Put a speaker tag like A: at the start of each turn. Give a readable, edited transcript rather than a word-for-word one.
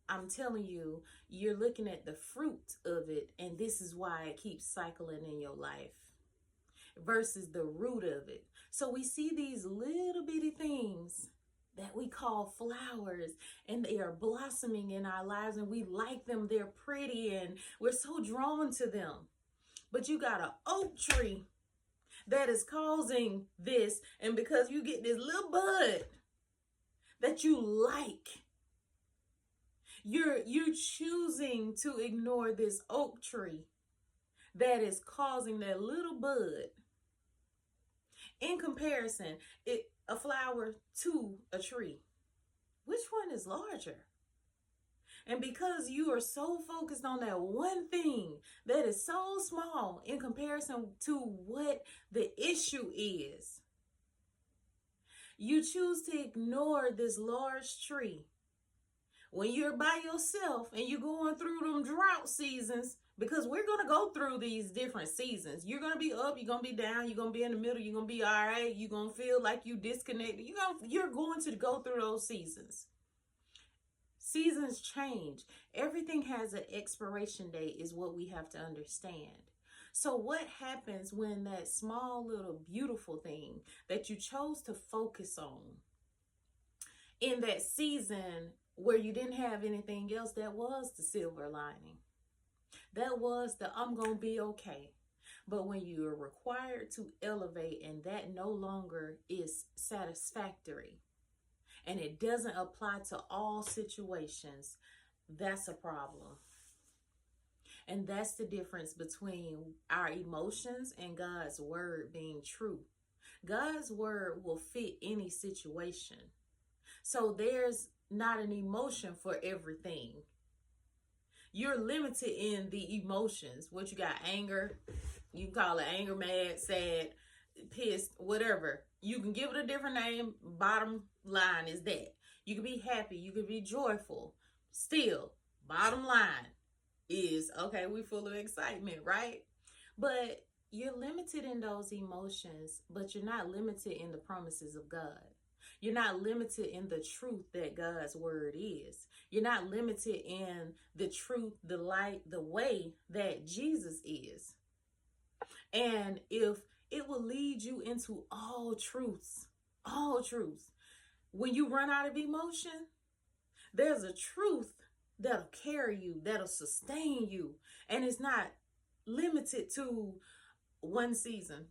A: I'm telling you, you're looking at the fruit of it, and this is why it keeps cycling in your life versus the root of it. So we see these little bitty things that we call flowers, and they are blossoming in our lives, and we like them. They're pretty, and we're so drawn to them. But you got an oak tree that is causing this, and because you get this little bud that you like, you're choosing to ignore this oak tree that is causing that little bud. In comparison, a flower to a tree, which one is larger? And because you are so focused on that one thing that is so small in comparison to what the issue is, you choose to ignore this large tree. When you're by yourself and you're going through them drought seasons, because we're going to go through these different seasons. You're going to be up, you're going to be down, you're going to be in the middle, you're going to be all right, you're going to feel like you disconnected. You're going to go through those seasons. Seasons change. Everything has an expiration date is what we have to understand. So what happens when that small little beautiful thing that you chose to focus on in that season where you didn't have anything else, that was the silver lining? That was the I'm going to be okay. But when you are required to elevate and that no longer is satisfactory and it doesn't apply to all situations, that's a problem. And that's the difference between our emotions and God's word being true. God's word will fit any situation. So there's not an emotion for everything. You're limited in the emotions. What you got? Anger. You can call it anger, mad, sad, pissed, whatever. You can give it a different name. Bottom line is that. You can be happy. You can be joyful. Still, bottom line is, okay, we're full of excitement, right? But you're limited in those emotions, but you're not limited in the promises of God. You're not limited in the truth that God's word is. You're not limited in the truth, the light, the way that Jesus is. And if it will lead you into all truths, when you run out of emotion, there's a truth that'll carry you, that'll sustain you. And it's not limited to one season.